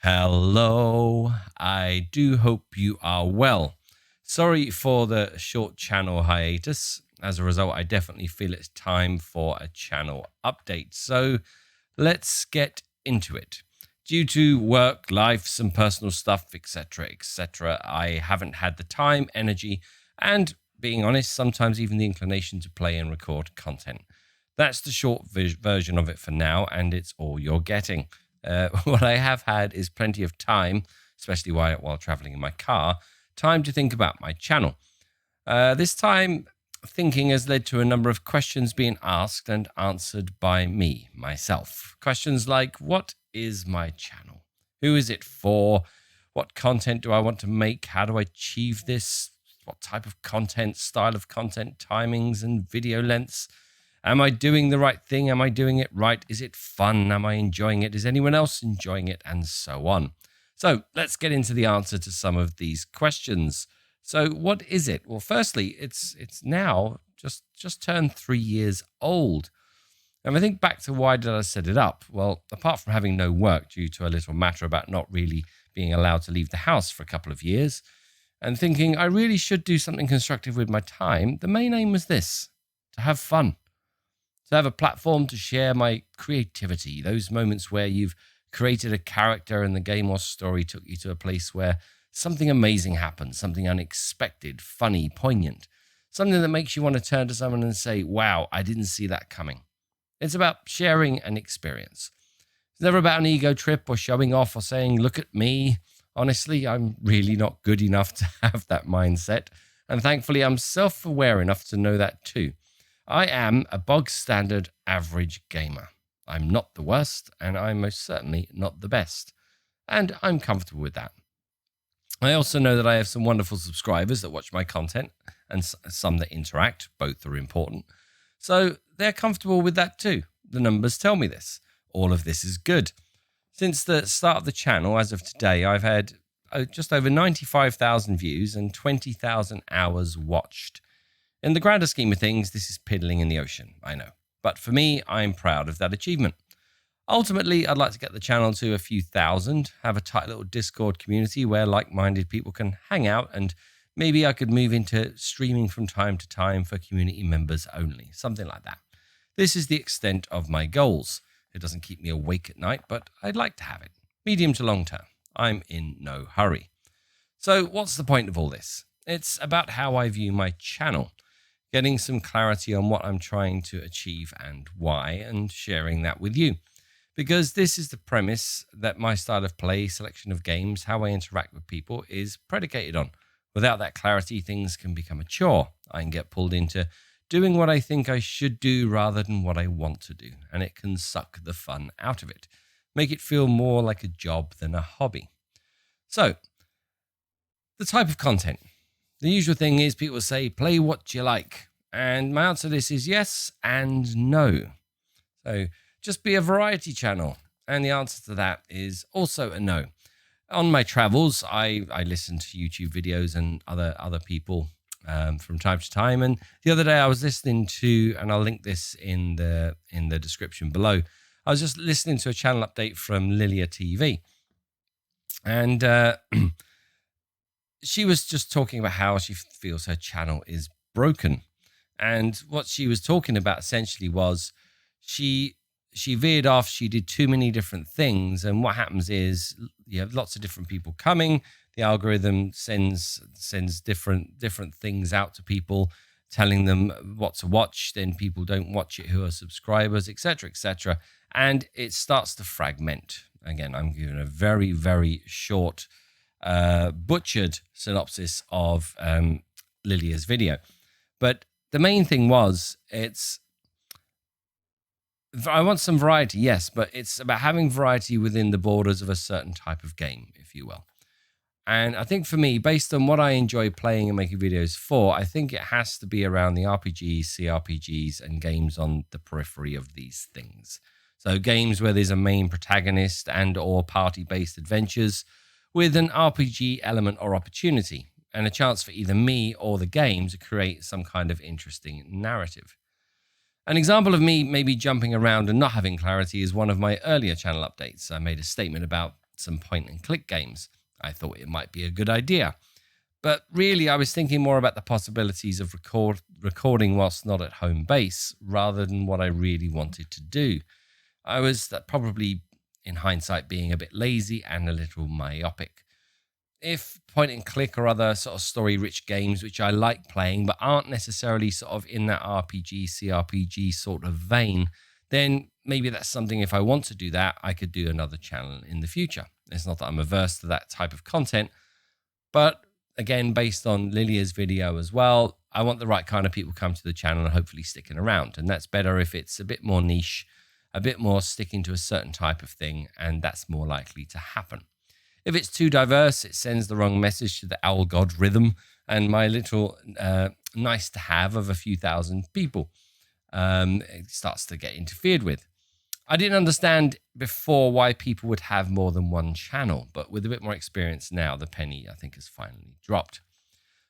Hello, I do hope you are well. Sorry for the short channel hiatus. As a result, I definitely feel it's time for a channel update. So let's get into it. Due to work, life, some personal stuff, etc., I haven't had the time, energy, and being honest, sometimes even the inclination to play and record content. That's the short version of it for now, and it's all you're getting. What I have had is plenty of time, especially while traveling in my car, time to think about my channel. This time, thinking has led to a number of questions being asked and answered by myself. Questions like, what is my channel? Who is it for? What content do I want to make? How do I achieve this? What type of content, style of content, timings, and video lengths? Am I doing the right thing? Am I doing it right? Is it fun? Am I enjoying it? Is anyone else enjoying it? And so on. So let's get into the answer to some of these questions. So what is it? Well, firstly, it's now just turned 3 years old. And I think back to why did I set it up? Well, apart from having no work due to a little matter about not really being allowed to leave the house for a couple of years, and thinking I really should do something constructive with my time, the main aim was this: to have fun. To have a platform to share my creativity, those moments where you've created a character and the game or story took you to a place where something amazing happened, something unexpected, funny, poignant, something that makes you want to turn to someone and say, wow, I didn't see that coming. It's about sharing an experience. It's never about an ego trip or showing off or saying, look at me. Honestly, I'm really not good enough to have that mindset. And thankfully, I'm self-aware enough to know that too. I am a bog standard average gamer. I'm not the worst, and I'm most certainly not the best. And I'm comfortable with that. I also know that I have some wonderful subscribers that watch my content and some that interact. Both are important. So they're comfortable with that too. The numbers tell me this. All of this is good. Since the start of the channel, as of today, I've had just over 95,000 views and 20,000 hours watched. In the grander scheme of things, this is piddling in the ocean, I know. But for me, I'm proud of that achievement. Ultimately, I'd like to get the channel to a few thousand, have a tight little Discord community where like-minded people can hang out, and maybe I could move into streaming from time to time for community members only, something like that. This is the extent of my goals. It doesn't keep me awake at night, but I'd like to have it. Medium to long term. I'm in no hurry. So what's the point of all this? It's about how I view my channel. Getting some clarity on what I'm trying to achieve and why, and sharing that with you. Because this is the premise that my style of play, selection of games, how I interact with people is predicated on. Without that clarity, things can become a chore. I can get pulled into doing what I think I should do rather than what I want to do, and it can suck the fun out of it, make it feel more like a job than a hobby. So, the type of content. The usual thing is people say, play what you like. And my answer to this is yes and no. So just be a variety channel. And the answer to that is also a no. On my travels, I listen to YouTube videos and other people from time to time. And the other day I was listening to, and I'll link this in the description below, I was just listening to a channel update from Lilia TV. And she was just talking about how she feels her channel is broken. And what she was talking about essentially was she veered off. She did too many different things. And what happens is you have lots of different people coming. The algorithm sends different things out to people, telling them what to watch. Then people don't watch it who are subscribers, etc., etc. And it starts to fragment. Again, I'm giving a very, very short butchered synopsis of Lilia's video, but the main thing was I want some variety, yes, but it's about having variety within the borders of a certain type of game, if you will. And I think for me, based on what I enjoy playing and making videos for, I think it has to be around the RPGs, CRPGs, and games on the periphery of these things. So games where there's a main protagonist and or party-based adventures with an RPG element or opportunity, and a chance for either me or the game to create some kind of interesting narrative. An example of me maybe jumping around and not having clarity is one of my earlier channel updates. I made a statement about some point and click games. I thought it might be a good idea. But really, I was thinking more about the possibilities of recording whilst not at home base rather than what I really wanted to do. I was probably, in hindsight, being a bit lazy and a little myopic. If point and click or other sort of story-rich games, which I like playing, but aren't necessarily sort of in that RPG, CRPG sort of vein, then maybe that's something, if I want to do that, I could do another channel in the future. It's not that I'm averse to that type of content, but again, based on Lilia's video as well, I want the right kind of people come to the channel and hopefully sticking around. And that's better if it's a bit more niche, a bit more sticking to a certain type of thing, and that's more likely to happen. If it's too diverse, it sends the wrong message to the owl god rhythm and my little nice to have of a few thousand people. It starts to get interfered with. I didn't understand before why people would have more than one channel, but with a bit more experience now, the penny, I think, has finally dropped.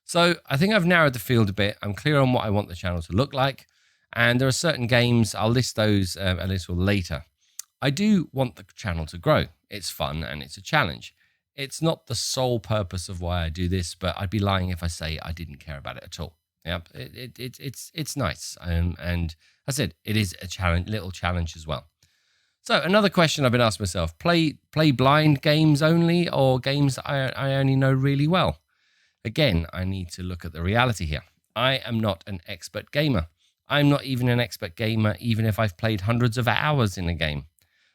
So I think I've narrowed the field a bit. I'm clear on what I want the channel to look like, and there are certain games, I'll list those a little later. I do want the channel to grow. It's fun and it's a challenge. It's not the sole purpose of why I do this, but I'd be lying if I say I didn't care about it at all. Yeah, it's nice, and as I said, it is a challenge, little challenge as well. So another question I've been asking myself: play blind games only, or games that I only know really well? Again, I need to look at the reality here. I am not an expert gamer. I'm not even an expert gamer, even if I've played hundreds of hours in a game.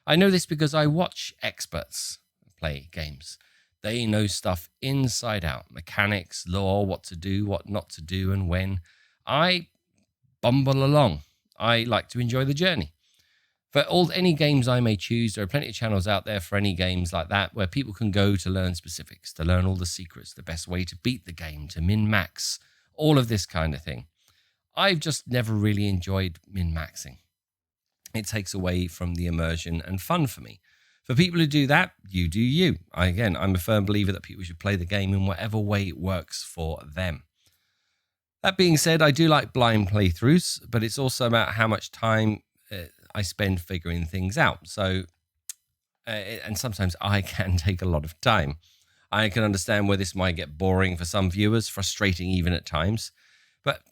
I know this because I watch experts play games. They know stuff inside out, mechanics, lore, what to do, what not to do, and when. I bumble along. I like to enjoy the journey. For any games I may choose, there are plenty of channels out there for any games like that where people can go to learn specifics, to learn all the secrets, the best way to beat the game, to min-max, all of this kind of thing. I've just never really enjoyed min-maxing. It takes away from the immersion and fun for me. For people who do that, you do you. I'm a firm believer that people should play the game in whatever way it works for them. That being said, I do like blind playthroughs, but it's also about how much time I spend figuring things out. So, and sometimes I can take a lot of time. I can understand where this might get boring for some viewers, frustrating even at times. But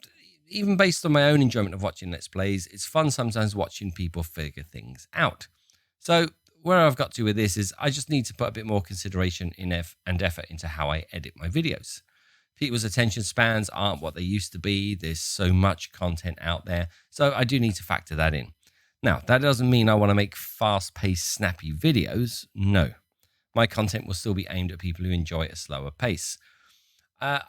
even based on my own enjoyment of watching Let's Plays, it's fun sometimes watching people figure things out. So where I've got to with this is I just need to put a bit more consideration and effort into how I edit my videos. People's attention spans aren't what they used to be. There's so much content out there. So I do need to factor that in. Now, that doesn't mean I want to make fast-paced, snappy videos. No. My content will still be aimed at people who enjoy a slower pace. I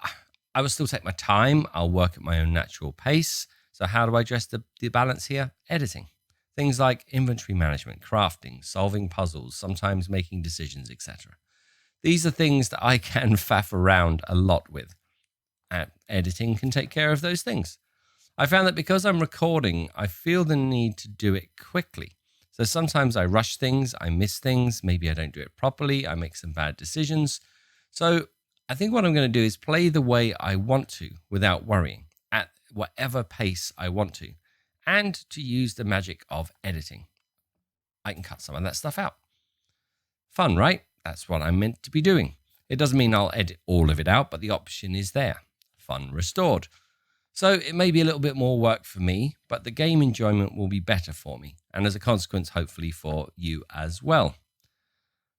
will still take my time. I'll work at my own natural pace. So how do I address the balance here? Editing. Things like inventory management, crafting, solving puzzles, sometimes making decisions, etc. These are things that I can faff around a lot with. Editing can take care of those things. I found that because I'm recording, I feel the need to do it quickly. So sometimes I rush things, I miss things, maybe I don't do it properly, I make some bad decisions. So I think what I'm going to do is play the way I want to without worrying, at whatever pace I want to, and to use the magic of editing. I can cut some of that stuff out. Fun, right? That's what I'm meant to be doing. It doesn't mean I'll edit all of it out, but the option is there. Fun restored. So it may be a little bit more work for me, but the game enjoyment will be better for me, and as a consequence, hopefully for you as well.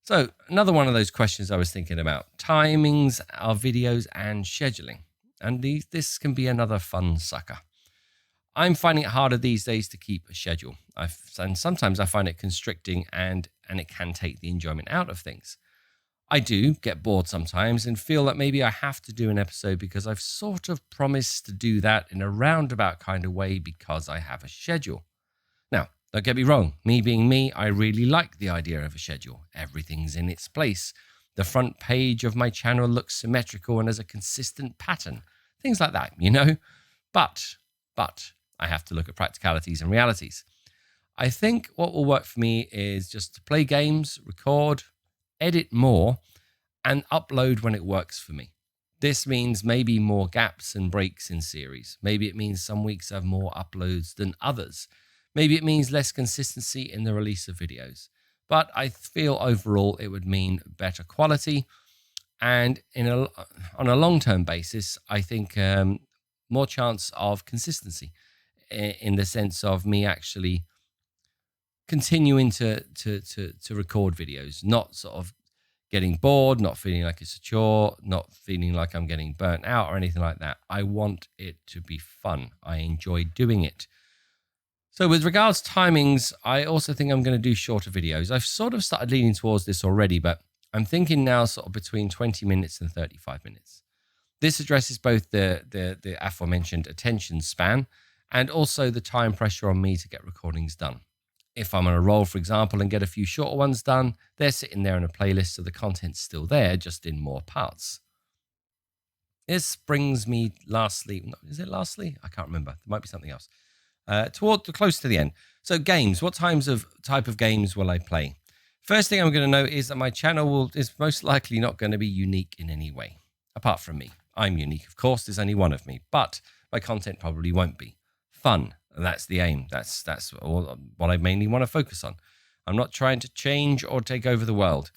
So another one of those questions I was thinking about, timings of videos and scheduling. And this can be another fun sucker. I'm finding it harder these days to keep a schedule. And sometimes I find it constricting and it can take the enjoyment out of things. I do get bored sometimes and feel that maybe I have to do an episode because I've sort of promised to do that in a roundabout kind of way because I have a schedule. Now, don't get me wrong, me being me, I really like the idea of a schedule. Everything's in its place. The front page of my channel looks symmetrical and has a consistent pattern. Things like that, you know? But I have to look at practicalities and realities. I think what will work for me is just to play games, record, edit more, and upload when it works for me. This means maybe more gaps and breaks in series. Maybe it means some weeks have more uploads than others. Maybe it means less consistency in the release of videos. but I feel overall it would mean better quality. And on a long-term basis, I think more chance of consistency in the sense of me actually continuing to record videos, not sort of getting bored, not feeling like it's a chore, not feeling like I'm getting burnt out or anything like that. I want it to be fun. I enjoy doing it. So with regards to timings, I also think I'm going to do shorter videos. I've sort of started leaning towards this already, but I'm thinking now sort of between 20 minutes and 35 minutes. This addresses both the aforementioned attention span and also the time pressure on me to get recordings done. If I'm on a roll, for example, and get a few shorter ones done, they're sitting there in a playlist, so the content's still there, just in more parts. This brings me lastly, is it lastly? I can't remember. There might be something else. Close to the end. So games, what type of games will I play? First thing I'm going to note is that my channel is most likely not going to be unique in any way, apart from me. I'm unique, of course, there's only one of me, but my content probably won't be. Fun, that's the aim. That's what I mainly want to focus on. I'm not trying to change or take over the world.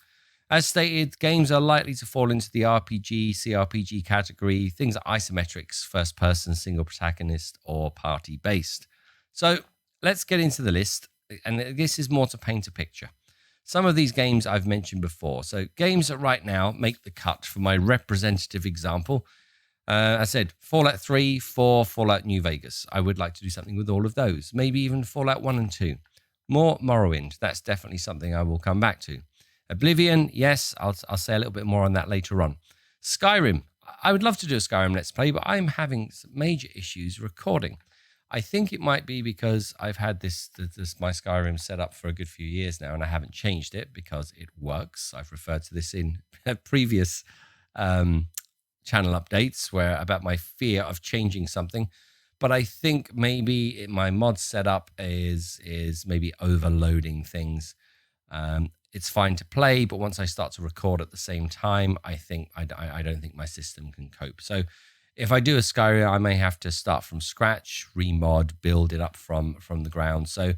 As stated, games are likely to fall into the RPG, CRPG category, things like isometrics, first person, single protagonist, or party based. So let's get into the list, and this is more to paint a picture. Some of these games I've mentioned before. So games that right now make the cut for my representative example. I said Fallout 3, 4, Fallout New Vegas. I would like to do something with all of those. Maybe even Fallout 1 and 2. More Morrowind. That's definitely something I will come back to. Oblivion, yes, I'll say a little bit more on that later on. Skyrim. I would love to do a Skyrim Let's Play, but I'm having some major issues recording. I think it might be because I've had this my Skyrim set up for a good few years now, and I haven't changed it because it works. I've referred to this in previous channel updates about my fear of changing something. But I think maybe my mod setup is maybe overloading things. It's fine to play, but once I start to record at the same time, I don't think my system can cope. So if I do a Skyrim, I may have to start from scratch, remod, build it up from the ground. So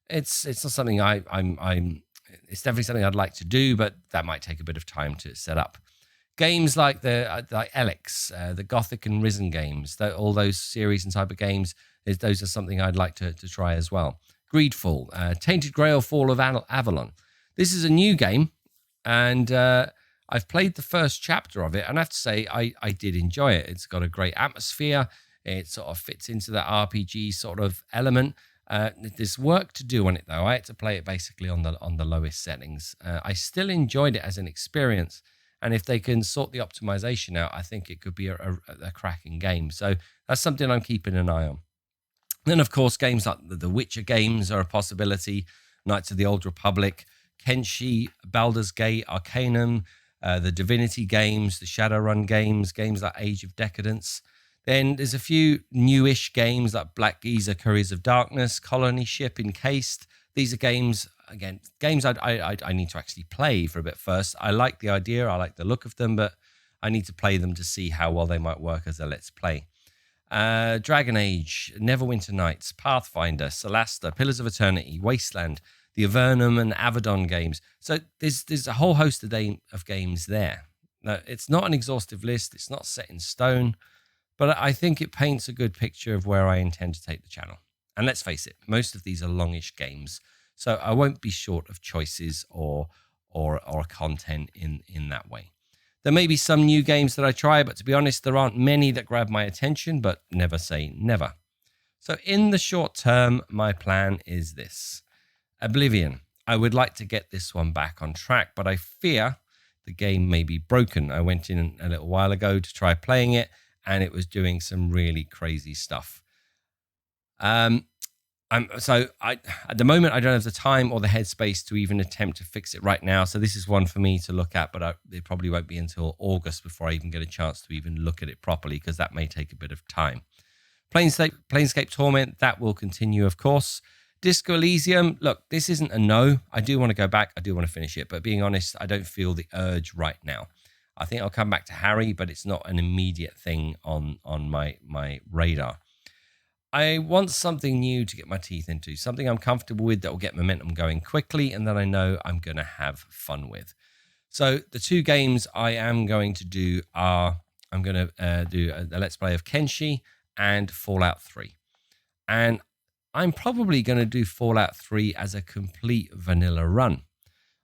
it's not something it's definitely something I'd like to do, but that might take a bit of time to set up. Games like like Elex, the Gothic and Risen games, all those series and type of games, those are something I'd like to try as well. Greedfall, Tainted Grail, Fall of Avalon. This is a new game, and I've played the first chapter of it, and I have to say I did enjoy it. It's got a great atmosphere. It sort of fits into that RPG sort of element. There's work to do on it, though. I had to play it basically on the lowest settings. I still enjoyed it as an experience, and if they can sort the optimization out, I think it could be a cracking game. So that's something I'm keeping an eye on. Then, of course, games like the Witcher games are a possibility. Knights of the Old Republic, Kenshi, Baldur's Gate, Arcanum, the Divinity games, the Shadowrun games, games like Age of Decadence. Then there's a few newish games like Black Geezer, Couriers of Darkness, Colony Ship, Encased. These are games I need to actually play for a bit first. I like the idea, I like the look of them, but I need to play them to see how well they might work as a Let's Play. Dragon Age, Neverwinter Nights, Pathfinder, Solasta, Pillars of Eternity, Wasteland, the Avernum and Avedon games. So there's a whole host of games there. Now, it's not an exhaustive list. It's not set in stone, but I think it paints a good picture of where I intend to take the channel. And let's face it, most of these are longish games, so I won't be short of choices or content in that way. There may be some new games that I try, but to be honest, there aren't many that grab my attention, but never say never. So in the short term, my plan is this. Oblivion. I would like to get this one back on track, but I fear the game may be broken. I went in a little while ago to try playing it, and it was doing some really crazy stuff. At the moment, I don't have the time or the headspace to even attempt to fix it right now. So this is one for me to look at, but it probably won't be until August before I even get a chance to even look at it properly, because that may take a bit of time. Planescape Torment, that will continue, of course. Disco Elysium, look, this isn't a no. I do want to go back. I do want to finish it. But being honest, I don't feel the urge right now. I think I'll come back to Harry, but it's not an immediate thing on my radar. I want something new to get my teeth into, something I'm comfortable with that will get momentum going quickly and that I know I'm going to have fun with. So the two games I am going to do are, I'm going to do a Let's Play of Kenshi and Fallout 3. And I'm probably going to do Fallout 3 as a complete vanilla run.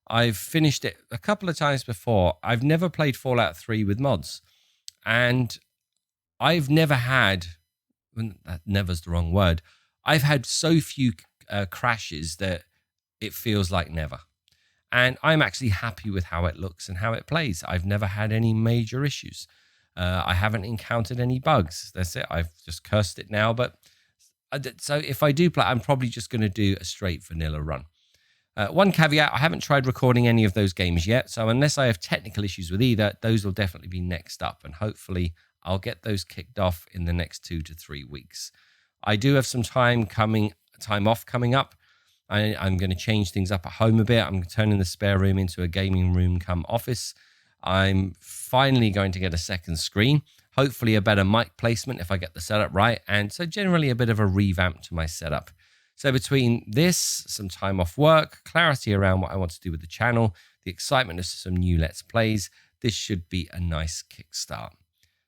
I've finished it a couple of times before. I've never played Fallout 3 with mods. And I've never had, that never's the wrong word, I've had so few crashes that it feels like never. And I'm actually happy with how it looks and how it plays. I've never had any major issues. I haven't encountered any bugs. That's it. I've just cursed it now. But so if I do play, I'm probably just going to do a straight vanilla run. One caveat, I haven't tried recording any of those games yet. So unless I have technical issues with either, those will definitely be next up. And hopefully I'll get those kicked off in the next 2 to 3 weeks. I do have some time off coming up. I'm going to change things up at home a bit. I'm turning the spare room into a gaming room come office. I'm finally going to get a second screen, hopefully a better mic placement if I get the setup right. And so generally a bit of a revamp to my setup. So between this, some time off work, clarity around what I want to do with the channel, the excitement of some new Let's Plays, this should be a nice kickstart.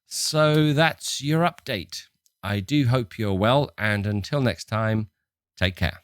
So that's your update. I do hope you're well, and until next time, take care.